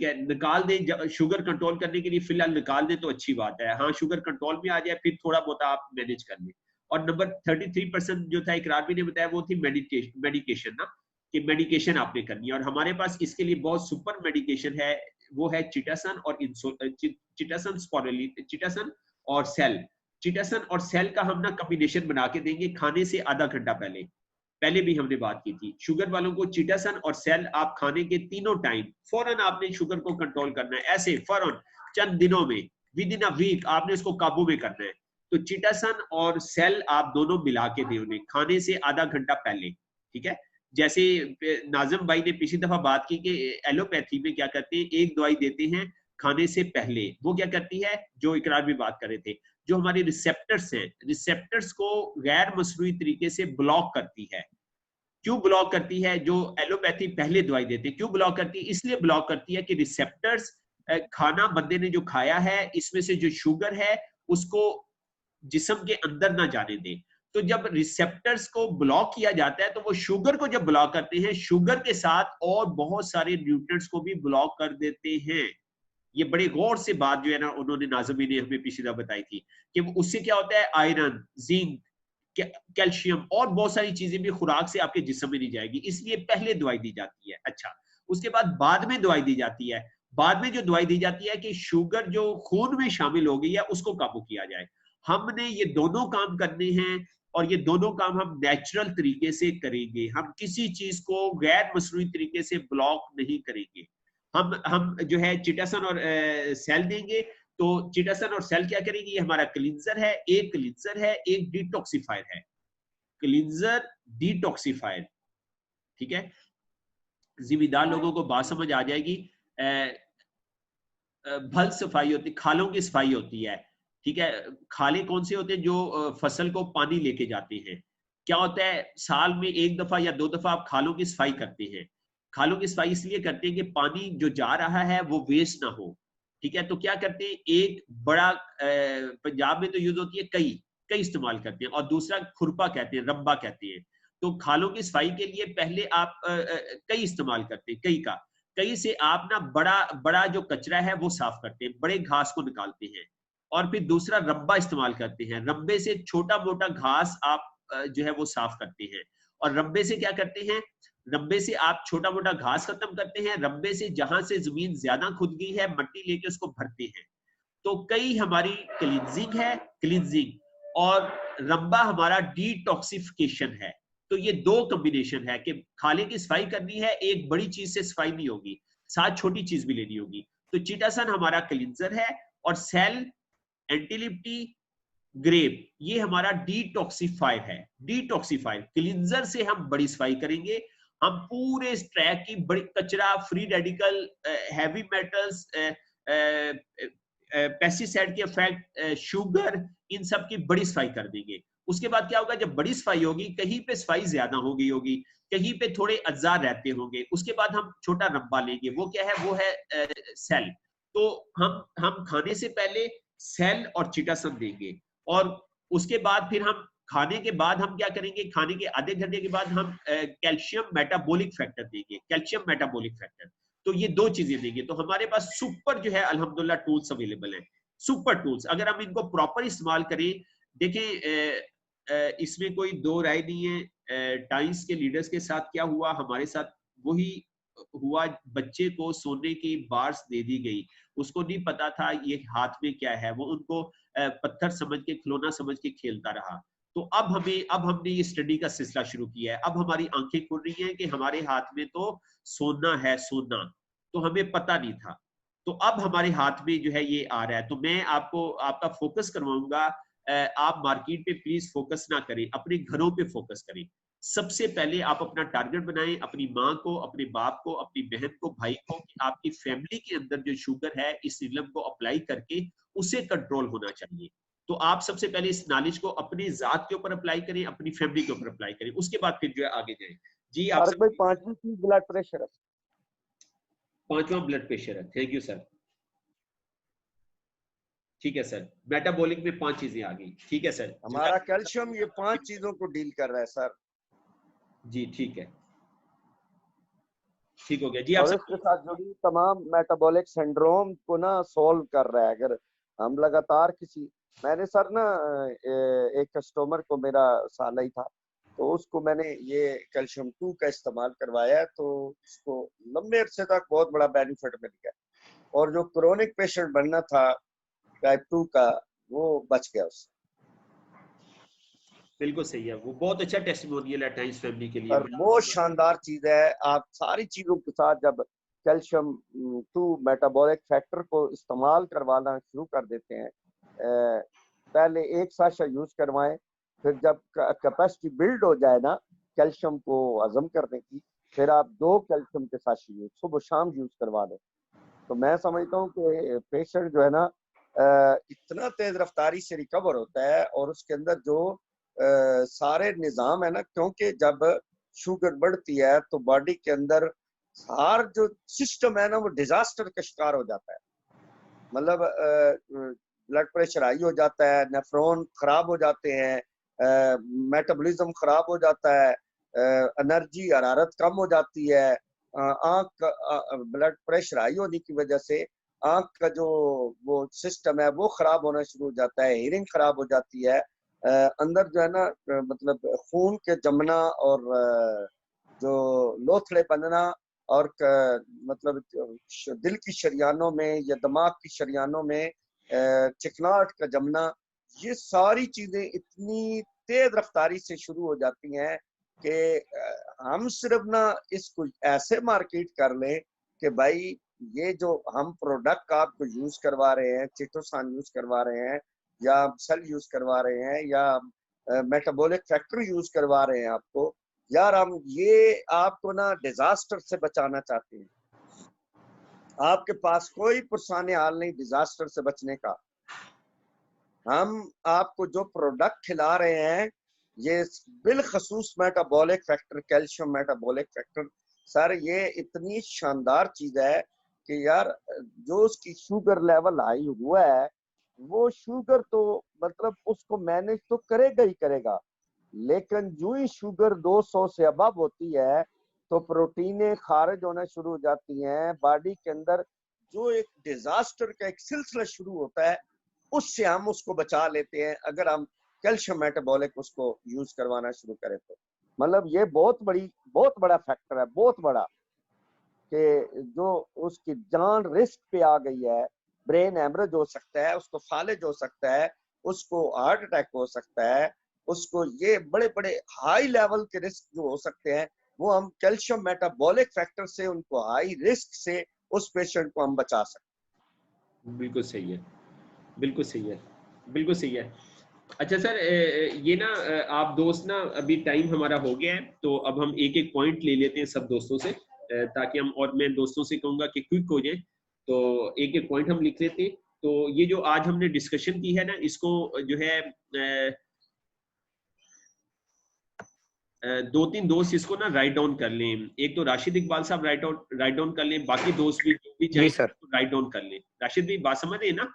ठीक है, निकाल दें शुगर कंट्रोल करने के लिए, फिलहाल निकाल दें तो अच्छी बात है। हाँ, शुगर कंट्रोल में आ जाए फिर थोड़ा बहुत आप मैनेज कर लें। और नंबर 33% जो था इकरार भी ने बताया वो थी मेडिकेशन ना, कि मेडिकेशन आपने करनी है। और हमारे पास इसके लिए बहुत सुपर मेडिकेशन है, वो है चिटासन और चिटासन चिटासन और सेल। चिटासन और सेल का हम ना कॉम्बिनेशन बना के देंगे खाने से आधा घंटा पहले भी हमने बात की थी। शुगर वालों को चिटासन और सेल आप खाने के तीनों टाइम फौरन आपने शुगर को कंट्रोल करना है, ऐसे फौरन चंद दिनों में, विद इन अ वीक आपने इसको काबू में करना है। तो चिटासन और सेल आप दोनों मिला के दें उन्हें खाने से आधा घंटा पहले, ठीक है। जैसे नाज़िम भाई ने पिछली दफा बात की कि एलोपैथी में क्या करते हैं, एक दवाई देते हैं खाने से पहले, वो क्या करती है, जो इकरार भी बात कर रहे थे, जो हमारे रिसेप्टर्स हैं, रिसेप्टर्स को गैर मसनूई तरीके से ब्लॉक करती है। क्यों ब्लॉक करती है? जो एलोपैथी पहले दवाई देते हैं, क्यों ब्लॉक करती है? इसलिए ब्लॉक करती है कि रिसेप्टर्स, खाना बंदे ने जो खाया है इसमें से जो शुगर है उसको जिस्म के अंदर ना जाने दें। तो जब रिसेप्टर्स को ब्लॉक किया जाता है तो वो शुगर को जब ब्लॉक करते हैं, शुगर के साथ और बहुत सारे न्यूट्रिएंट्स को भी ब्लॉक कर देते हैं। ये बड़े गौर से बात जो है ना उन्होंने नाज़मी ने हमें पिछली दफा बताई थी कि उससे क्या होता है, आयरन, जिंक, कैल्शियम और बहुत सारी चीजें भी खुराक से आपके जिस्म में नहीं जाएगी, इसलिए पहले दवाई दी जाती है। अच्छा, उसके बाद में दवाई दी जाती है। बाद में जो दवाई दी जाती है कि शुगर जो खून में शामिल हो गई है उसको काबू किया जाए। हमने ये दोनों काम करने हैं और ये दोनों काम हम नेचुरल तरीके से करेंगे। हम किसी चीज को गैर मसनूई तरीके से ब्लॉक नहीं करेंगे। हम जो है चिटासन और सेल देंगे। तो चिटासन और सेल क्या करेंगे, ये हमारा क्लींजर है, एक क्लींजर है, एक डिटॉक्सिफायर है। क्लींजर, डिटॉक्सिफायर, ठीक है। जिम्मेदार लोगों को बात समझ आ जाएगी। भल सफाई होती, खालों की सफाई होती है, ठीक है। खाले कौन से होते हैं? जो फसल को पानी लेके जाते हैं। क्या होता है, साल में एक दफा या दो दफा आप खालों की सफाई करते हैं। खालों की सफाई इसलिए करते हैं कि पानी जो जा रहा है वो वेस्ट ना हो, ठीक है। तो क्या करते हैं, एक बड़ा पंजाब में तो यूज होती है कई, कई इस्तेमाल करते हैं, और दूसरा खुरपा कहते हैं, रब्बा कहते हैं। तो खालों की सफाई के लिए पहले आप कई इस्तेमाल करते हैं, कई का, कई से आप ना बड़ा बड़ा जो कचरा है वो साफ करते हैं, बड़े घास को निकालते हैं। और फिर दूसरा रब्बा इस्तेमाल करते हैं, रब्बे से छोटा मोटा घास आप जो है वो साफ करते हैं। और रब्बे से क्या करते हैं, रब्बे से आप छोटा मोटा घास खत्म करते हैं, रब्बे से जहां से जमीन ज्यादा खुद गई है मट्टी लेके उसको भरते हैं। तो कई हमारी क्लींजिंग है, क्लींजिंग, और रब्बा हमारा डिटॉक्सिफिकेशन है। तो ये दो कॉम्बिनेशन है कि खाले की सफाई करनी है, एक बड़ी चीज से सफाई नहीं होगी, साथ छोटी चीज भी लेनी होगी। तो चिटासन हमारा क्लींजर है और सेल, एंटीलिप्टी, ग्रेप ये हमारा डिटॉक्सिफायर है। डिटॉक्सिफायर, क्लींजर से हम बड़ी सफाई करेंगे, हम पूरे ट्रैक की बड़ी कचरा, free radical, heavy metals, pesticide के इफेक्ट, शुगर, इन सब की बड़ी सफाई कर देंगे। उसके बाद क्या होगा, जब बड़ी सफाई होगी, कहीं पे सफाई ज्यादा हो गई होगी, कहीं पे थोड़े अज्जा रहते होंगे, उसके बाद हम छोटा रब्बा लेंगे, वो क्या है, वो है सेल। तो हम खाने से पहले सेल और चिटासन देंगे, और उसके बाद फिर हम खाने के बाद हम क्या करेंगे, खाने के आधे घंटे के बाद हम कैल्शियम मेटाबॉलिक फैक्टर देंगे, कैल्शियम मेटाबॉलिक फैक्टर। तो ये दो चीजें देंगे। तो हमारे पास सुपर जो है अल्हम्दुलिल्लाह टूल्स अवेलेबल हैं, सुपर टूल्स, अगर हम इनको प्रॉपर इस्तेमाल करें। देखें, इसमें कोई दो राय नहीं है। टाइम्स के लीडर्स के साथ क्या हुआ, हमारे साथ वही हुआ। बच्चे को सोने की बार्स दे दी गई, उसको नहीं पता था ये हाथ में क्या है, वो उनको पत्थर समझ के, खिलौना समझ के खेलता रहा। तो अब हमने ये स्टडी का सिलसिला शुरू किया है। अब हमारी आंखें खुल रही हैं कि हमारे हाथ में तो सोना है, सोना, तो हमें पता नहीं था। तो अब हमारे हाथ में जो है ये आ रहा है। तो मैं आपको आपका फोकस करवाऊंगा। आप मार्केट पे प्लीज फोकस ना करें, अपने घरों पे फोकस करें। सबसे पहले आप अपना टारगेट बनाएं, अपनी माँ को, अपने बाप को, अपनी बहन को, भाई को, कि आपकी फैमिली के अंदर जो शुगर है इस इल्म को अप्लाई करके उसे कंट्रोल होना चाहिए। तो आप सबसे पहले इस नॉलेज को अपनी जात के ऊपर अप्लाई करें, अपनी फैमिली के ऊपर अप्लाई करें, उसके बाद फिर जो है आगे जाएं। जी आप सब। भाई पांचवी चीज ब्लड प्रेशर है। पांचवा ब्लड प्रेशर है, थैंक यू सर। ठीक है सर, मेटाबॉलिक में 5 चीजें आ गई, ठीक है सर। हमारा कैल्शियम ये 5 चीजों को डील कर रहा है सर। जी ठीक है। ठीक हो गया जी। आप और इसके साथ जुड़ी तमाम मेटाबॉलिक सिंड्रोम को ना सॉल्व कर रहा है। अगर हम लगातार किसी, मैंने सर ना एक कस्टमर को, मेरा साला ही था, तो उसको मैंने ये कैल्शियम 2 का इस्तेमाल करवाया, तो उसको लंबे अरसे तक बहुत बड़ा बेनिफिट मिल गया। और जो क्रोनिक पेशेंट बनना था टाइप 2 का, वो बच गया उससे। बिल्कुल सही है, वो बहुत अच्छा टेस्टिमोनियल है टाइम्स फैमिली के लिए। और बहुत शानदार चीज है। आप सारी चीजों के साथ जब कैल्शियम 2 मेटाबॉलिक फैक्टर को इस्तेमाल करवाना शुरू कर देते हैं, पहले एक साशा यूज करवाएं, फिर जब कैपेसिटी बिल्ड हो जाए ना कैल्शियम को हजम करने की, फिर आप 2 कैल्शियम के साशे यूज सुबह शाम यूज करवा दें। तो मैं समझता हूँ कि पेशेंट जो है ना इतना तेज रफ्तारी से रिकवर होता है, और उसके अंदर जो सारे निज़ाम है ना, क्योंकि जब शुगर बढ़ती है तो बॉडी के अंदर हर जो सिस्टम है ना वो डिजास्टर का शिकार हो जाता है। मतलब ब्लड प्रेशर हाई हो जाता है, नेफ्रॉन खराब हो जाते हैं, मेटाबॉलिज्म खराब हो जाता है, एनर्जी हरारत कम हो जाती है, आंख ब्लड प्रेशर हाई होने की वजह से आंख का जो वो सिस्टम है वो खराब होना शुरू हो जाता है, हियरिंग खराब हो जाती है, अंदर जो है ना मतलब खून के जमना और जो लोथड़े बनना, और मतलब दिल की शरियानों में या दिमाग की शरियानों में चिकनाहट का जमना, ये सारी चीजें इतनी तेज रफ्तारी से शुरू हो जाती हैं कि हम सिर्फ ना इसको ऐसे मार्केट कर लें कि भाई ये जो हम प्रोडक्ट आपको यूज करवा रहे हैं, चिटोसान यूज करवा रहे हैं, या सेल यूज करवा रहे हैं, या मेटाबॉलिक फैक्टर यूज करवा रहे हैं आपको, यार हम ये आपको ना डिजास्टर से बचाना चाहते हैं। आपके पास कोई पुरसाने हाल नहीं डिजास्टर से बचने का। हम आपको जो प्रोडक्ट खिला रहे हैं ये बिलखसूस metabolic factor, calcium metabolic factor, sir ये इतनी शानदार चीज है कि यार जो उसकी शुगर लेवल हाई हुआ है, वो शुगर तो मतलब उसको मैनेज तो करेगा ही करेगा, लेकिन जो ही शुगर 200 से अबव होती है तो प्रोटीनें खारिज होना शुरू हो जाती हैं बॉडी के अंदर। जो एक डिजास्टर का एक सिलसिला शुरू होता है, उससे हम उसको बचा लेते हैं अगर हम कैल्शियम मेटाबॉलिक उसको यूज करवाना शुरू करें तो। मतलब ये बहुत बड़ा फैक्टर है, बहुत बड़ा, कि जो उसकी जान रिस्क पे आ गई है, ब्रेन हेमरेज हो सकता है, उसको फालिज हो सकता है, उसको हार्ट अटैक हो सकता है, उसको ये बड़े बड़े हाई लेवल के रिस्क जो हो सकते हैं, वो हम कैल्शियम मेटाबॉलिक फैक्टर से, उनको हाई रिस्क से उस पेशेंट को हम बचा सकते हैं। बिल्कुल सही है, बिल्कुल सही है, बिल्कुल सही है। अच्छा सर, ये ना आप दोस्त ना, अभी टाइम हमारा हो गया है, तो अब हम एक एक पॉइंट ले लेते हैं सब दोस्तों से, ताकि हम, और मैं दोस्तों से कहूंगा कि क्विक हो जाए, तो एक एक पॉइंट हम लिख लेते हैं। तो ये जो आज हमने डिस्कशन की है ना, इसको जो है 2-3 दोस्त इसको ना राइट डाउन कर लें। एक तो राशिद इकबाल साहब राइट डाउन कर लें, बाकी दोस्त भी जो भी चाहिए राइट डाउन कर लें। राशिद भी बात समझ रहे हैं ना?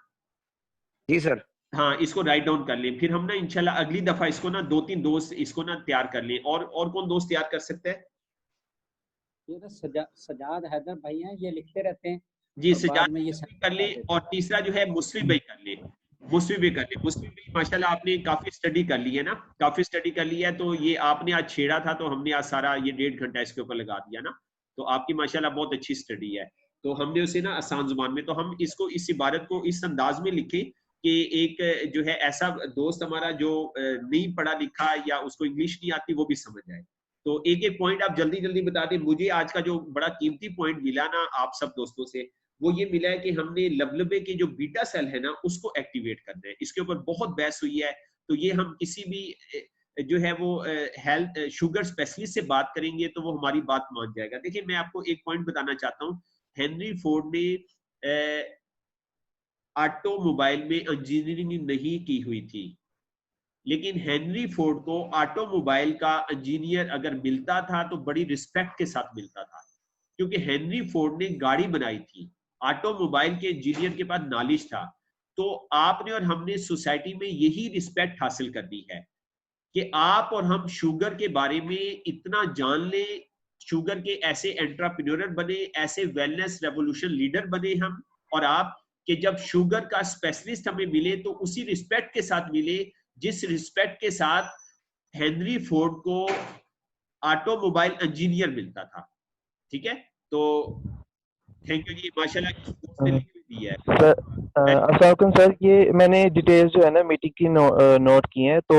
जी सर। हाँ, इसको राइट डाउन कर लें, फिर हम ना इंशाल्लाह अगली दफा इसको ना 2-3 दोस्त इसको ना तैयार कर लें। और कौन दोस्त तैयार कर सकते हैं? ये तो सजाद हैदर भाई हैं, ये लिखते रहते हैं जी, और बाद में ये कर लें। और तीसरा जो है मुस्लिम भाई कर लें, मुस्लिम भाई कर लें। मुस्लिम भाई माशाल्लाह आपने काफी स्टडी कर ली है ना, काफी स्टडी कर ली है, तो ये आपने आज छेड़ा था, तो हमने आज सारा ये 1.5 घंटा इसके ऊपर लगा दिया ना, तो आपकी माशाल्लाह बहुत अच्छी स्टडी है। तो हमने उसे ना आसान जुबान में, तो हम इसको इस इबारत को इस अंदाज में लिखे कि एक जो है ऐसा दोस्त हमारा जो नहीं पढ़ा लिखा या उसको इंग्लिश नहीं आती वो भी समझ जाए। तो एक एक पॉइंट आप जल्दी जल्दी बता दें। मुझे आज का जो बड़ा कीमती पॉइंट मिला ना आप सब दोस्तों से, वो ये मिला है कि हमने लबलबे के जो बीटा सेल है ना उसको एक्टिवेट करना है। इसके ऊपर बहुत बहस हुई है, तो ये हम किसी भी जो है वो हेल्थ शुगर स्पेशलिस्ट से बात करेंगे तो वो हमारी बात मान जाएगा। देखिए, मैं आपको एक पॉइंट बताना चाहता हूँ। हेनरी फोर्ड ने ऑटोमोबाइल में इंजीनियरिंग नहीं की हुई थी, लेकिन हेनरी फोर्ड को ऑटोमोबाइल का इंजीनियर अगर मिलता था तो बड़ी रिस्पेक्ट के साथ मिलता था, क्योंकि हेनरी फोर्ड ने गाड़ी बनाई थी, ऑटोमोबाइल के इंजीनियर के पास नॉलेज था। तो आपने और हमने सोसाइटी में यही रिस्पेक्ट हासिल करनी है कि आप और हम शुगर के बारे में इतना जान लें, शुगर के ऐसे एंटरप्रेन्योर बने, ऐसे वेलनेस रेवोल्यूशन लीडर बने हम और आप, कि जब शुगर का स्पेशलिस्ट हमें मिले तो उसी रिस्पेक्ट के साथ मिले जिस रिस्पेक्ट के साथ हेनरी फोर्ड को ऑटोमोबाइल इंजीनियर मिलता था। ठीक है, तो थैंक यू जी, माशाल्लाह इसने लिख भी दिया है। सर अस्सलाम सर, ये मैंने डिटेल्स जो है ना मीटिंग की नोट की हैं, तो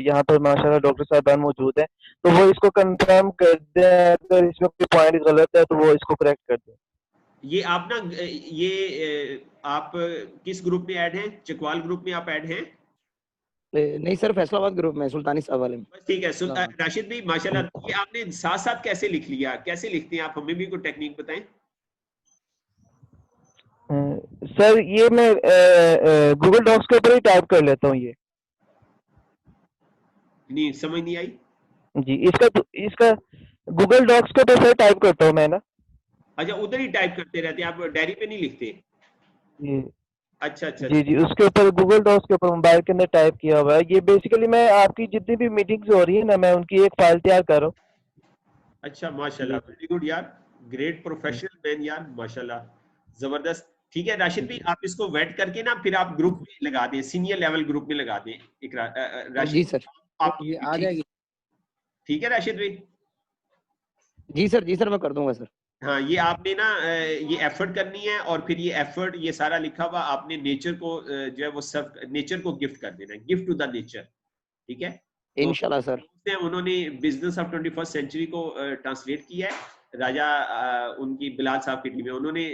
यहाँ पर माशाल्लाह डॉक्टर साहबान मौजूद हैं, तो वो इसको कंफर्म कर दें, अगर इसमें कोई पॉइंट गलत है तो वो इसको करेक्ट कर दें। ये आप ना ये आप किस ग्रुप में ऐड हैं? चकवाल ग्रुप में आप ऐड हैं? नहीं सर, फैसलाबाद ग्रुप में, सुल्तानी साहब वाले में। बस ठीक है। राशिद भाई माशाल्लाह, ये आपने साथ साथ कैसे लिख लिया, कैसे लिखते हैं आप, हमें भी कोई टेक्निक बताएं। सर ये मैं गूगल डॉक्स के ऊपर ही टाइप कर लेता हूँ, ये नहीं समझ नहीं आई जी। इसका गूगल डॉक्स के ऊपर सर टाइप करता हूँ मैं ना। अच्छा, उधर ही टाइप करते रहते हैं आप, डायरी पे नहीं लिखते? जी अच्छा अच्छा जी जी, उसके ऊपर गूगल डॉक्स के ऊपर मोबाइल के अंदर टाइप किया हुआ है। ये बेसिकली मैं आपकी जितनी भी मीटिंग्स हो रही है ना, मैं उनकी एक फाइल तैयार कर रहा हूँ। अच्छा माशाल्लाह, वेरी गुड यार, ग्रेट प्रोफेशनल मैन यार, माशाल्लाह जबरदस्त। ठीक है राशिद भाई, आप इसको वेट करके ना फिर आप ग्रुप में लगा दें, सीनियर लेवल ग्रुप में लगा दें। राशिद जी सर, आप ये आ जाएगी। ठीक है राशिद भाई? जी सर मैं कर दूंगा सर। हाँ, ये आपने ना ये एफर्ट करनी है और फिर ये एफर्ट, ये सारा लिखा हुआ आपने नेचर को जो है वो सर्व, नेचर को गिफ्ट कर देना है, गिफ्ट टू द नेचर। ठीक है, इंशाल्लाह सर। उन्होंने बिजनेस ऑफ 21st सेंचुरी को ट्रांसलेट किया है, राजा उनकी बिलाल साहब की टीम है, उन्होंने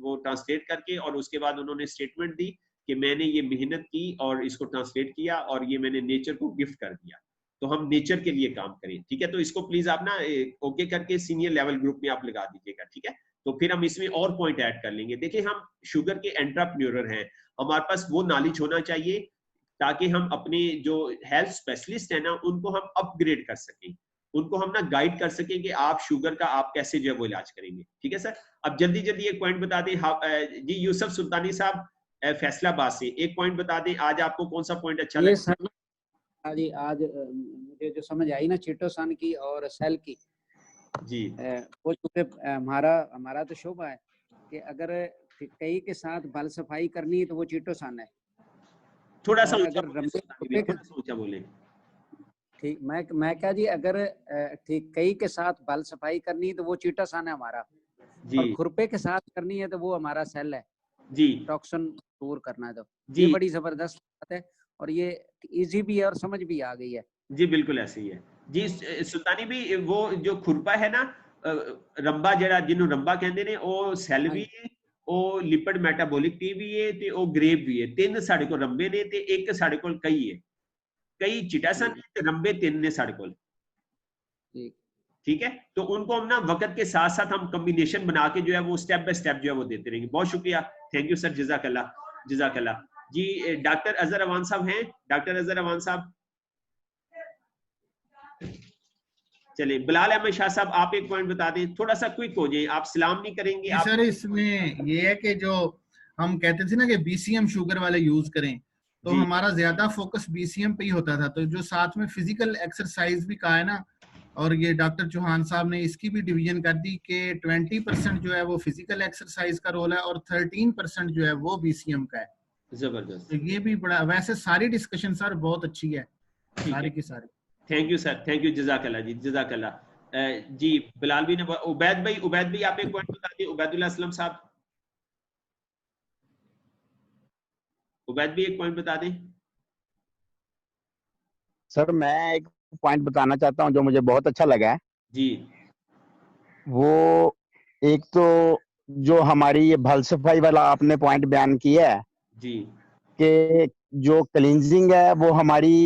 वो ट्रांसलेट करके और उसके बाद उन्होंने स्टेटमेंट दी कि मैंने ये मेहनत की और इसको ट्रांसलेट किया और ये मैंने नेचर को गिफ्ट कर दिया, तो हम नेचर के लिए काम करें। ठीक है, तो इसको प्लीज आप ना ओके करके सीनियर लेवल ग्रुप में आप लगा दीजिएगा। ठीक है, तो फिर हम इसमें और पॉइंट ऐड कर लेंगे। देखिए, हम शुगर के एंटरप्रेन्योर हैं, हमारे पास वो नॉलेज होना चाहिए ताकि हम अपने जो हेल्थ स्पेशलिस्ट है ना उनको हम अपग्रेड कर सकें, उनको हम ना गाइड कर सकें कि आप शुगर का आप कैसे जो है वो इलाज करेंगे। ठीक है सर, अब जल्दी जल्दी एक पॉइंट बता दें जी। यूसुफ सुल्तानी साहब फैसलाबाद से एक पॉइंट बता दें, आज आपको कौन सा पॉइंट अच्छा लगा? सर जी, आज मुझे जो समझ आई ना चिटोसान की और सेल की जी, वो चूंकि हमारा तो शोभा है कि अगर कई के साथ बल सफाई करनी है तो वो चिटोसान है। थोड़ा सा ऊंचा बोले। ठीक, मैं क्या जी, अगर ठीक कई के साथ बल सफाई करनी है तो वो चिटोसान है हमारा जी, और खुरपे के साथ करनी है तो वो हमारा सेल है जी, टॉक्सिन दूर करना है। तो ये बड़ी जबरदस्त बात है और ये इजी भी है और समझ भी आ गई है जी। बिल्कुल ऐसे ही है जी। सुल्तानी भी वो जो खुरपा है ना, रंबा जड़ा जिन्हों रंबा कहते ने, वो सेल भी है, ਉਹ ਲਿਪਿਡ ਮੈਟਾਬੋਲਿਕ ਟੀ ਵੀ ਹੈ ਤੇ ਉਹ ਗ੍ਰੇਪ ਵੀ ਹੈ। ਤਿੰਨ ਸਾਡੇ ਕੋਲ ਰੰਬੇ ਨੇ ਤੇ ਇੱਕ ਸਾਡੇ ਕੋਲ ਕਈ ਹੈ, कई चिटासन ते रंबे तीन ने साढ़े कोल। ठीक है, तो उनको हम ना वक्त के साथ साथ हम कॉम्बिनेशन बना के जो है वो स्टेप बाय स्टेप जो है वो देते रहेंगे। बहुत शुक्रिया, थैंक यू सर, जज़ाकल्लाह जी। डॉक्टर अजहर अवान साहब हैं, डॉक्टर अजहर अवान साहब। चलिए, बिलाल अहमद शाह साहब आप एक पॉइंट बता दें, थोड़ा सा क्विक हो जाए, आप सलाम नहीं करेंगे आप। सर इसमें ये है कि जो हम कहते थे ना कि बीसीएम शुगर वाले यूज करें, तो हमारा ज्यादा फोकस बीसीएम पे ही होता था, तो जो साथ में फिजिकल एक्सरसाइज भी कहा है ना, और ये डॉक्टर चौहान साहब ने इसकी भी डिवीजन कर दी कि 20% जो है वो फिजिकल एक्सरसाइज का रोल है और 13% जो है वो बीसीएम का है। जबरदस्त, तो ये भी बड़ा, वैसे सारी डिस्कशन सर बहुत अच्छी है, सारी की सारी। Thank you sir, thank you, जज़ाकल्लाह जी, जज़ाकल्लाह जी। बिलाल भी ने, उबैद भाई आप एक पॉइंट बता दिए। उबैदुल्लाह असलम साहब, उबैद भी एक पॉइंट बता दें। सर मैं एक पॉइंट बताना चाहता हूँ जो मुझे बहुत अच्छा लगा है जी। वो एक तो जो हमारी ये भल सफाई वाला आपने पॉइंट बयान किया है जी, कि जो क्लींजिंग है वो हमारी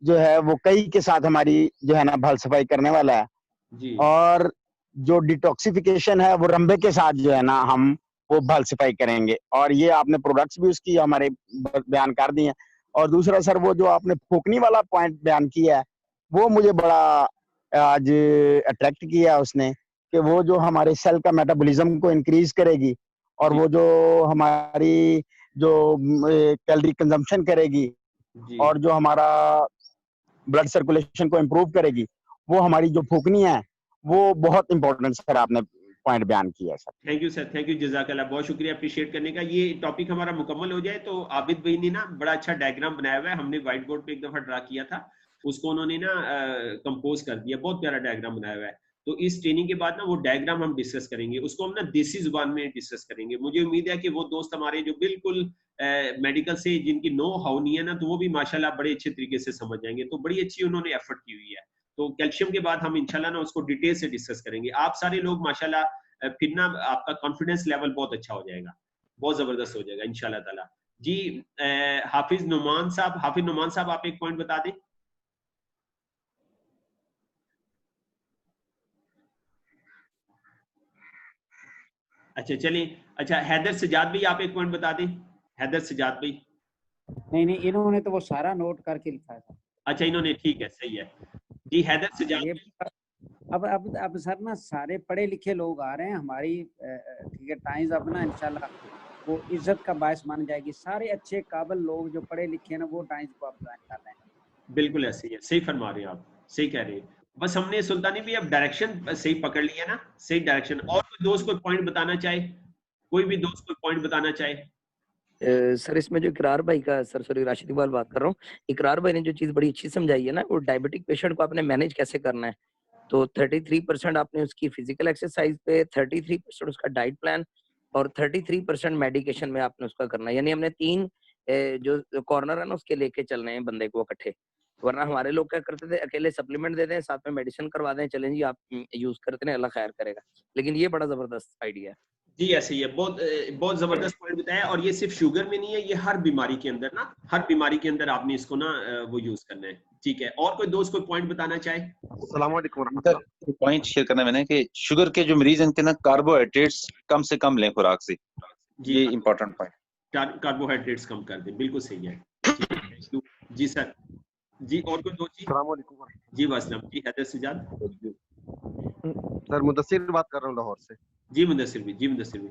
जो है वो कई के साथ हमारी जो है ना भल सफाई करने वाला है जी। और जो डिटॉक्सिफिकेशन है वो रंबे के साथ जो है ना हम वो भल सफाई करेंगे, और ये आपने प्रोडक्ट्स भी उसकी हमारे बयान कर दिए हैं। और दूसरा सर वो जो आपने फूकनी वाला पॉइंट बयान किया है वो मुझे बड़ा आज अट्रैक्ट किया उसने, कि वो जो हमारे सेल का मेटाबॉलिज्म को इंक्रीज करेगी और वो जो हमारी जो कैलोरी कंजम्पशन करेगी और जो हमारा ब्लड सर्कुलेशन को इम्प्रूव करेगी, वो हमारी जो फूकनी है वो बहुत इंपॉर्टेंट सर आपने पॉइंट बयान किया सर। Thank you sir, thank you, जज़ाकल्लाह, बहुत शुक्रिया अप्रिशिएट करने का। ये टॉपिक हमारा मुकम्मल हो जाए तो आबिद भाई ने ना बड़ा अच्छा डायग्राम बनाया हुआ है, हमने व्हाइट बोर्ड पे एक दफा ड्रा किया था, उसको उन्होंने ना कंपोज कर दिया, बहुत प्यारा डायग्राम बनाया हुआ है। तो इस ट्रेनिंग के बाद ना वो डायग्राम हम डिस्कस करेंगे, उसको हम ना देसी जुबान में डिस्कस करेंगे। मुझे उम्मीद है कि वो दोस्त हमारे जो बिल्कुल मेडिकल से जिनकी नो हाउ नहीं है ना, तो वो भी माशाल्लाह बड़े अच्छे तरीके से समझ जाएंगे। तो बड़ी अच्छी उन्होंने एफर्ट की हुई है। तो कैल्शियम के बाद हम इंशाल्लाह ना उसको डिटेल से डिस्कस करेंगे। आप सारे लोग माशाल्लाह फिर ना आपका कॉन्फिडेंस लेवल बहुत अच्छा हो जाएगा, बहुत जबरदस्त हो जाएगा इंशाल्लाह ताला। जी हाफिज नुमान साहब आप एक पॉइंट बता दें। अच्छा चलिए, अच्छा हैदर सजाद भाई आप एक पॉइंट बता दें। हैदर सजाद भाई। नहीं, इन्होंने तो वो सारा नोट करके लिखा था। अच्छा, इन्होंने, ठीक है, सही है जी। हैदर सजाद, अब सर ना सारे पढ़े लिखे लोग आ रहे हैं हमारी, ठीक है, टाइम्स अब ना इंशाल्लाह वो इज्जत का बायस मान जाएगी। सारे अच्छे काबिल लोग जो पढ़े लिखे हैं ना, वो टाइम्स को अब ज्वाइन कर रहे हैं। बिल्कुल ऐसे ही है, सही फरमा रहे हैं आप, सही कह रहे हैं। बस हमने सुल्तानी भी अब डायरेक्शन सही पकड़ लिया ना, सही डायरेक्शन। और कोई दोस्त कोई पॉइंट बताना चाहे, कोई भी दोस्त कोई पॉइंट बताना चाहे। सर इसमें जो इकरार भाई का, सॉरी राशिद इकबाल बात कर रहा हूँ, इकरार भाई ने जो चीज बड़ी अच्छी समझाई है ना, वो डायबिटिक पेशेंट को आपने मैनेज कैसे करना है। तो 33% आपने उसकी फिजिकल एक्सरसाइज पे, 33% उसका डाइट प्लान और 33% मेडिकेशन में आपने उसका करना है। यानी हमने 3 जो कॉर्नर है ना उसके लेके चलने हैं बंदे को इकट्ठे। वरना हमारे लोग क्या करते थे, अकेले सप्लीमेंट देते हैं, साथ में मेडिसिन करवा दें, चलें जी आप यूज करते हैं, अल्लाह खैर करेगा। लेकिन ये बड़ा जबरदस्त आइडिया है जी। ऐसे ही है, बहुत जबरदस्त पॉइंट बताया। और ये सिर्फ शुगर में नहीं है, ये हर बीमारी के अंदर ना, हर बीमारी के अंदर आपने इसको ना वो यूज करना है। ठीक है, और कोई दोस्त कोई पॉइंट बताना चाहे। अस्सलाम वालेकुम सर, पॉइंट शेयर करना मैंने कि शुगर के जो मरीज हैं ना, कार्बोहाइड्रेट्स कम से कम लें खुराक से, ये इंपॉर्टेंट पॉइंट। कार्बोहाइड्रेट्स कम कर दें, बिल्कुल सही है जी सर। जी और कोई दोस्त जी। अस्सलाम वालेकुम जी वास्सलाम जी। हैदर सजाद सर, मुदस्सिर बात कर रहा हूँ लाहौर से। जी मुदस्सिर भी, जी मुदस्सिर भी।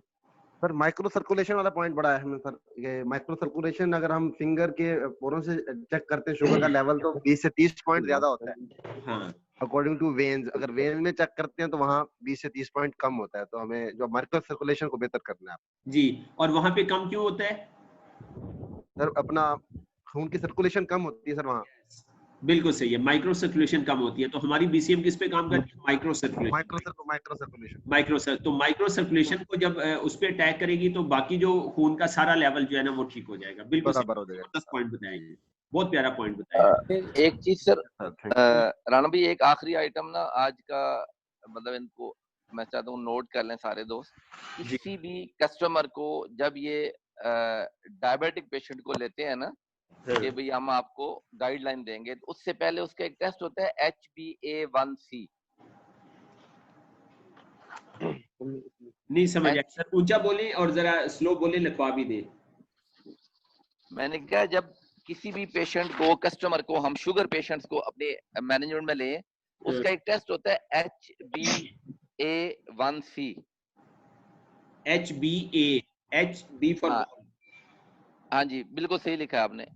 सर माइक्रो सर्कुलेशन वाला पॉइंट बड़ा अहम है सर। ये माइक्रो सर्कुलेशन अगर हम फिंगर के पोरों से चेक करते हैं शुगर का लेवल, तो 20 से 30 पॉइंट ज्यादा होता है। हाँ। अकॉर्डिंग टू वेन्स, अगर वेन में चेक करते हैं तो वहाँ 20 से 30 पॉइंट कम होता है। तो हमें जो माइक्रो सर्कुलेशन को बेहतर करना है जी। और वहाँ पे कम क्यों होता है सर? अपना खून की सर्कुलेशन कम होती है सर वहाँ। बिल्कुल सही है, माइक्रो सर्कुलेशन कम होती है। तो हमारी बीसीएम किस पे काम करती है? Micro circulation. तो माइक्रो सर्कुलेशन को जब उस पे अटैक करेगी तो बाकी जो खून का सारा लेवल जो है ना वो ठीक हो जाएगा। बिल्कुल पॉइंट बताएंगे, बहुत प्यारा पॉइंट बताया। एक चीज सर राणा भाई, एक आखिरी आइटम ना आज का, मतलब इनको मैं चाहता हूँ नोट कर लें सारे दोस्त। किसी भी कस्टमर को जब ये डायबिटिक पेशेंट को लेते हैं ना कि भाई हम आपको गाइडलाइन देंगे, तो उससे पहले उसका एक टेस्ट होता है HbA1c। नहीं समझ आया सर, ऊंचा बोले और जरा स्लो बोले, लिखवा भी दे। मैंने कहा जब किसी भी पेशेंट को, कस्टमर को, हम शुगर पेशेंट्स को अपने मैनेजमेंट में लें, उसका एक टेस्ट होता है HbA1c। HbA फॉर, हाँ जी बिल्कुल सही लिखा है आपने।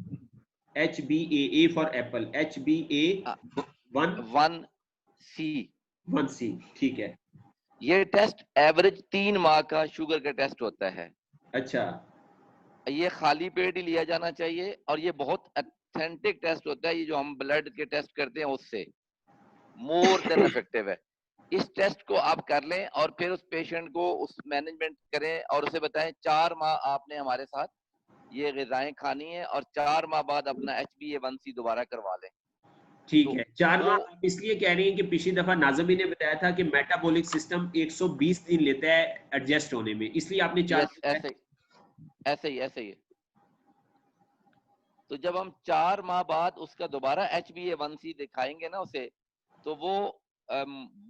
HbA फॉर एप्पल, HbA1c, ठीक है। ये टेस्ट एवरेज 3 माह का शुगर का टेस्ट होता है। अच्छा। ये खाली पेट ही लिया जाना चाहिए और ये बहुत ऑथेंटिक टेस्ट होता है। ये जो हम ब्लड के टेस्ट करते हैं उससे मोर देन इफेक्टिव है। इस टेस्ट को आप कर लें और फिर उस पेशेंट को उस मैनेजमेंट करें और उसे बताएं 4 माह आपने हमारे साथ ये ग़िज़ाएं खानी है और 4 माह बाद अपना HbA1c दोबारा करवा लें। ठीक है, 4 माह आप इसलिए कह रही हैं कि पिछली दफा नाज़मी ने बताया था कि मेटाबॉलिक सिस्टम 120 दिन लेता है एडजस्ट होने में, इसलिए आपने 4 ऐसे ही। तो जब हम 4 माह बाद उसका दोबारा HbA1c दिखाएंगे ना उसे, तो वो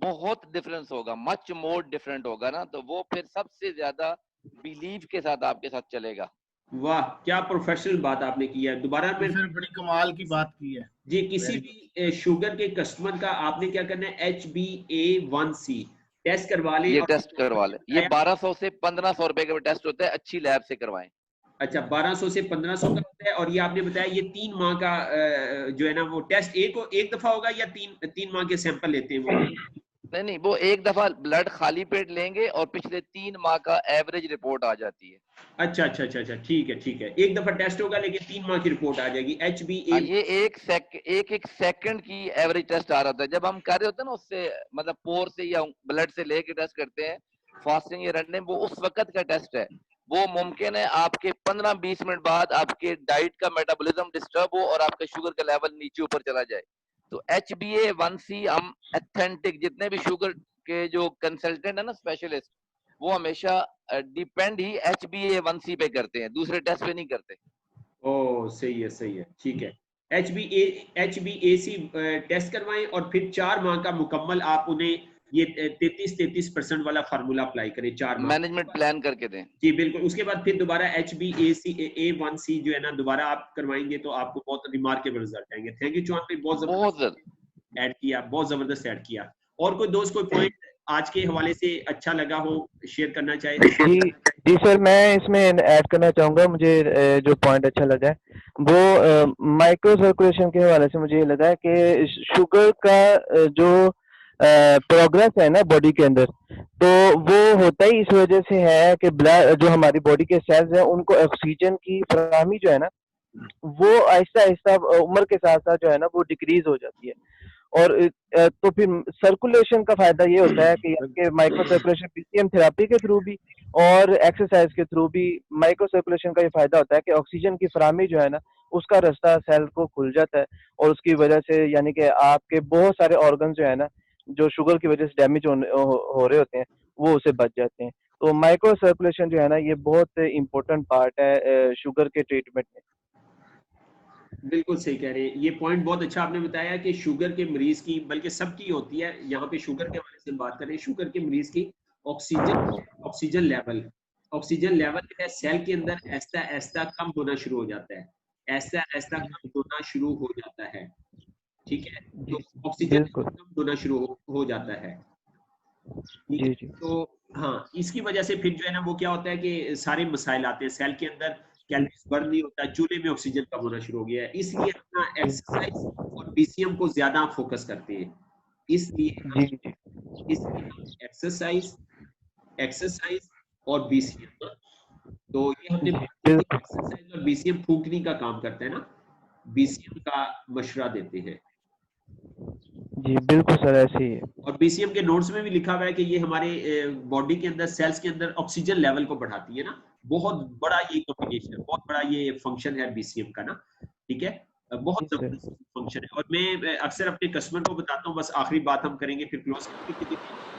बहुत डिफरेंस होगा, मच मोर डिफरेंट होगा ना, तो वो फिर सबसे ज्यादा बिलीव के साथ आपके साथ चलेगा। वाह क्या प्रोफेशनल बात आपने की है। दोबारा फिर बड़ी कमाल की बात की है जी। किसी भी शुगर के कस्टमर का आपने क्या करना है, HbA1c टेस्ट करवा लें। ये टेस्ट करवा लें, ये 1200 से 1500 रुपए का टेस्ट होता है, अच्छी लैब से करवाएं। अच्छा, 1200 से 1500 का होता है। और ये आपने बताया ये 3 माह का जो है ना वो टेस्ट एक दफा होगा या 3 माह के सैंपल लेते हैं वो? नहीं, वो एक दफा ब्लड खाली पेट लेंगे और पिछले 3 माह का एवरेज रिपोर्ट आ जाती है। अच्छा, ठीक है। एक दफा टेस्ट होगा लेकिन 3 माह की रिपोर्ट आ जाएगी। HbA ये एक सेकंड की एवरेज टेस्ट आ रहा था जब हम कर रहे होते हैं ना, उससे मतलब पोर से या ब्लड से लेके टेस्ट करते हैं फास्टिंग या रनिंग, वो उस वक्त का टेस्ट है। वो मुमकिन है आपके 15-20 मिनट बाद आपके डाइट का मेटाबॉलिज्म डिस्टर्ब हो और आपका शुगर का लेवल नीचे ऊपर चला जाए। तो HbA1c हम ऑथेंटिक जितने भी शुगर के जो कंसल्टेंट है ना, स्पेशलिस्ट, वो हमेशा डिपेंड ही HbA1c पे करते हैं, दूसरे टेस्ट पे नहीं करते। ओ सही है, ठीक है। HbAc टेस्ट करवाएं और फिर 4 माह का मुकम्मल आप उन्हें ये 33% वाला फार्मूला अप्लाई करें 4 माह मैनेजमेंट प्लान करके दें। जी बिल्कुल। उसके बाद फिर दोबारा HbA1c जो है ना दोबारा आप करवाएंगे तो आपको बहुत रिमार्केबल रिजल्ट आएंगे। थैंक यू चौहान भाई, बहुत जबरदस्त ऐड किया, बहुत जबरदस्त ऐड किया। और कोई दोस्त कोई पॉइंट आज के हवाले से अच्छा लगा हो शेयर करना चाहे? जी सर, मैं इसमें ऐड करना चाहूंगा। मुझे जो पॉइंट अच्छा लगा है वो माइक्रो सर्कुलेशन के हवाले से मुझे ये लगा है कि शुगर का जो प्रोग्रेस है ना बॉडी के अंदर, तो वो होता ही इस वजह से है कि ब्लड जो हमारी बॉडी के सेल्स हैं उनको ऑक्सीजन की फराहमी जो है ना वो आहिस्ता आहिस्ता उम्र के साथ साथ जो है ना वो डिक्रीज हो जाती है। और तो फिर सर्कुलेशन का फायदा ये होता है कि माइक्रो सर्कुलेशन पीसीएम थेरेपी के थ्रू भी और एक्सरसाइज के थ्रू भी माइक्रो सर्कुलेशन का ये फायदा होता है कि ऑक्सीजन की फराहमी जो है ना उसका रास्ता सेल को खुल जाता है और उसकी वजह से यानी कि आपके बहुत सारे ऑर्गन जो है ना जो शुगर की वजह से डैमेज हो रहे होते हैं वो उसे बच जाते हैं। तो माइक्रो सर्कुलेशन जो है ना ये बहुत इंपॉर्टेंट पार्ट है शुगर के ट्रीटमेंट में। बिल्कुल सही कह रहे हैं, ये पॉइंट बहुत अच्छा आपने बताया कि शुगर के मरीज की, बल्कि सबकी होती है, यहाँ पे शुगर के हवाले से बात करें, शुगर के मरीज की ऑक्सीजन लेवल जो है सेल के अंदर ऐसा ऐसा कम होना शुरू हो जाता है, ऐसा कम होना शुरू हो जाता है, ठीक है। तो ऑक्सीजन कम होना शुरू हो जाता है, ठीक है। तो हाँ, इसकी वजह से फिर जो है ना वो क्या होता है कि सारे मसाइल आते हैं सेल के अंदर, कैलोरीज बर्न नहीं होता, चूल्हे में ऑक्सीजन कम होना शुरू हो गया है। इसलिए अपना एक्सरसाइज और बीसीएम को ज्यादा फोकस करते हैं, इसलिए एक्सरसाइज और बीसीएम, तो ये हमने एक्सरसाइज और बीसीएम फूंकनी का काम करता है ना, बीसीएम का मशवरा देते हैं। जी बिल्कुल सर, ऐसे ही है। और बीसीएम के नोट्स में भी लिखा हुआ है कि ये हमारे बॉडी के अंदर सेल्स के अंदर ऑक्सीजन लेवल को बढ़ाती है ना, बहुत बड़ा ये कॉम्बिनेशन, बहुत बड़ा ये फंक्शन है बीसीएम का ना, ठीक है, बहुत जबरदस्त फंक्शन है। और मैं अक्सर अपने कस्टमर को बताता हूँ, बस आखिरी बात हम करेंगे फिर क्लोज करेंगे,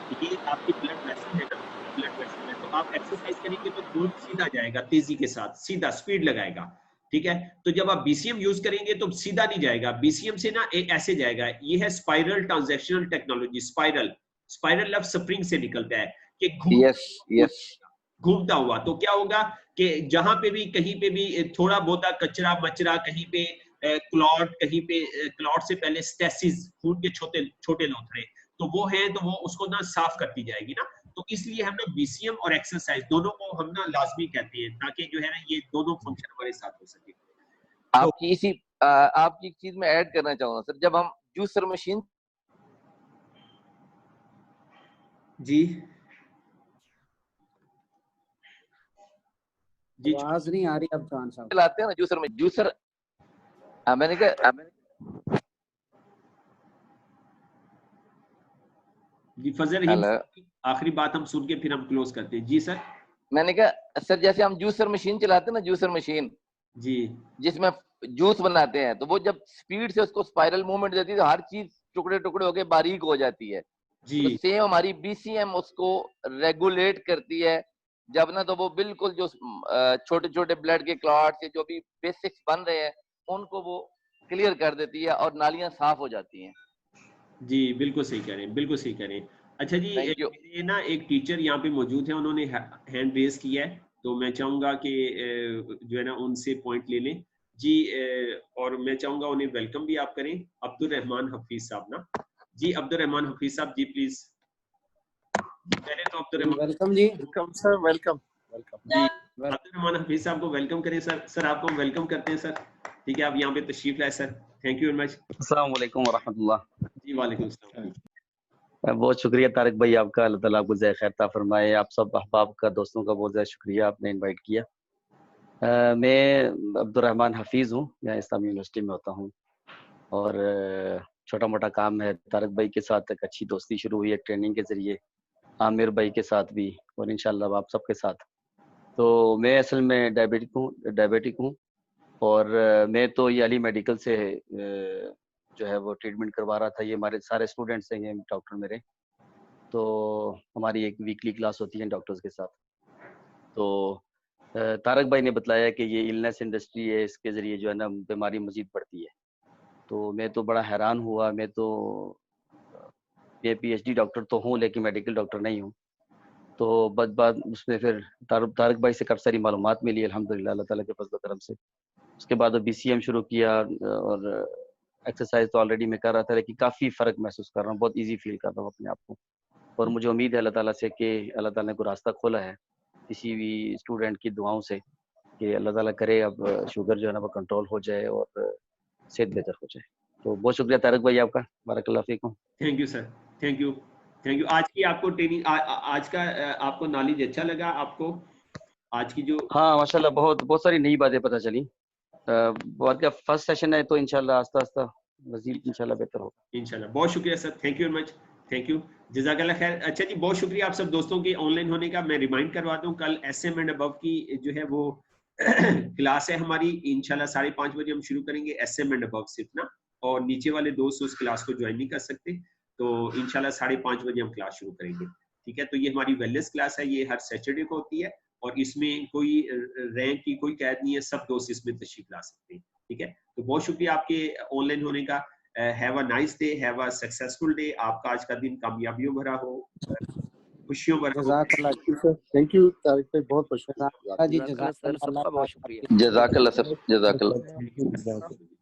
कि ये आपकी ब्लड वेसल है ना, ब्लड वेसल है, तो आप एक्सरसाइज करेंगे तो खून सीधा जाएगा, तेजी के साथ सीधा स्पीड लगाएगा, ठीक है। तो जब आप बीसीएम यूज करेंगे तो सीधा नहीं जाएगा, बीसीएम से ना ऐसे जाएगा, ये है स्पाइरल ट्रांजैक्शनल टेक्नोलॉजी। स्पाइरल लफ्ज स्प्रिंग से निकलता है कि घूमता हुआ। तो क्या होगा कि जहां पे भी कहीं पे भी थोड़ा बहुत कचरा मचरा, कहीं पे क्लॉट, कहीं पे क्लॉट से पहले स्टेसिस, खून के छोटे लोथड़े, तो वो है, तो वो उसको ना साफ करती जाएगी ना। तो इसलिए हम ना बीसीएम और एक्सरसाइज दोनों को हम ना लाजमी कहते हैं, ताकि जो है ना ये दोनों फंक्शन हमारे साथ हो सके। आपकी चीज में ऐड करना चाहूंगा सर, जब हम जूसर मशीन जी आवाज नहीं आ रही अब खान साहब चलाते हैं ना जूसर मैंने कहा जी फजल, आखिरी बात हम सुन के फिर हम क्लोज करते हैं। जी सर, मैंने कहा सर जैसे हम जूसर मशीन चलाते हैं ना, जूसर मशीन जी जिसमें जूस बनाते हैं, तो वो जब स्पीड से उसको स्पाइरल मूवमेंट देती है तो हर चीज टुकड़े टुकड़े होके बारीक हो जाती है जी। तो सेम हमारी बीसीएम उसको रेगुलेट करती है जब ना, तो वो बिल्कुल जो छोटे छोटे ब्लड के क्लॉट से जो भी बेसिक्स बन रहे हैं उनको वो क्लियर कर देती है और नालियां साफ हो जाती हैं। जी बिल्कुल सही कह रहे हैं, बिल्कुल सही कह रहे हैं। अच्छा जी, ये ना एक टीचर यहाँ पे मौजूद है, उन्होंने हैंड रेज किया है, तो मैं चाहूंगा कि जो है ना उनसे पॉइंट ले लें जी। और मैं चाहूंगा उन्हें वेलकम भी आप करें, अब्दुल रहमान हफीज साहब ना। जी अब्दुल रहमान हफीज साहब, जी प्लीज। पहले तो अब्दुल रहमान वेलकम जी। वेलकम सर, वेलकम जी। अब्दुल रहमान हफीज साहब को वेलकम करें सर। सर आपको वेलकम करते हैं सर, ठीक है, आप यहाँ पे तशरीफ लाए sir, thank you very much. अस्सलाम वालेकुम व रहमतुल्लाह। जी वालेकुम अस्सलाम। बहुत शुक्रिया तारिक भाई आपका, अल्लाह ताला आपको ज़ाय खैर अता फरमाए। आप सब अहबाब का, दोस्तों का बहुत ज़्यादा शुक्रिया, आपने इनवाइट किया। मैं अब्दुर्रहमान हफीज़ हूँ, मैं इस्लामी यूनिवर्सिटी में होता हूँ और छोटा मोटा काम है। तारिक भाई के साथ एक अच्छी दोस्ती शुरू हुई है ट्रेनिंग के ज़रिए, आमिर भाई के साथ भी और इंशाल्लाह आप सबके साथ। तो मैं असल में डायबिटिक हूँ और मैं तो ये अली मेडिकल से जो है वो ट्रीटमेंट करवा रहा था। ये हमारे सारे स्टूडेंट्स हैं, ये डॉक्टर मेरे, तो हमारी एक वीकली क्लास होती है डॉक्टर्स के साथ। तो तारक भाई ने बताया कि ये इलनेस इंडस्ट्री है, इसके ज़रिए जो है ना बीमारी मज़ीद बढ़ती है। तो मैं तो बड़ा हैरान हुआ, मैं तो ये PhD डॉक्टर तो हूँ लेकिन मेडिकल डॉक्टर नहीं हूँ। तो बाद उसमें फिर तारक भाई से काफ़ी सारी मालूमात मिली अल्हम्दुलिल्लाह अल्लाह ताला के फज़ल करम से। उसके बाद BCM शुरू किया और एक्सरसाइज तो ऑलरेडी मैं कर रहा था लेकिन काफ़ी फ़र्क महसूस कर रहा हूँ, बहुत ईजी फील कर रहा हूँ अपने आप को। और मुझे उम्मीद है अल्लाह ताला से कि अल्लाह ताला ने कोई रास्ता खोला है किसी भी स्टूडेंट की दुआओं से कि अल्लाह ताला करे अब शुगर जो है ना वो कंट्रोल हो जाए और सेहत बेहतर हो जाए। तो बहुत शुक्रिया तारक भाई आपका, बारकल्लाह फीकुम। Thank you sir, thank you. आज की आपको ट्रेनिंग आज का आपको नॉलेज अच्छा लगा आपको आज की जो? हाँ माशाल्लाह, बहुत सारी नई बातें पता चली। बहुत का फर्स्ट सेशन है तो इंशाल्लाह आस्ता आस्ता मजीद इंशाल्लाह बेहतर होगा इंशाल्लाह। बहुत शुक्रिया सर, thank you very much, thank you, जज़ाकल्लाह खैर। अच्छा जी, बहुत शुक्रिया आप सब दोस्तों के ऑनलाइन होने का। मैं रिमाइंड करवाता हूँ कल SM एंड अबव की जो है वो क्लास है हमारी, इंशाल्लाह 5:30 बजे हम शुरू करेंगे SM एंड अबव सिर्फ ना, और नीचे वाले दोस्त उस क्लास को ज्वाइन नहीं कर सकते। तो इंशाल्लाह 5:30 बजे हम क्लास शुरू करेंगे, ठीक है। तो ये हमारी वेलनेस क्लास है, ये हर सैटरडे को होती है और इसमें कोई रैंक की कोई कैद नहीं है, सब दोस्त इसमें तशरीफ ला सकते हैं, ठीक है। तो बहुत शुक्रिया आपके ऑनलाइन होने का। Have a nice day, have a successful day. आपका आज का दिन कामयाबियों भरा हो, खुशियों भरा हो। थैंक यू तारिक भाई, बहुत खुश जी, जज़ाकल्लाह सर, जज़ाकल्लाह सर, जज़ाकल्लाह। Thank you.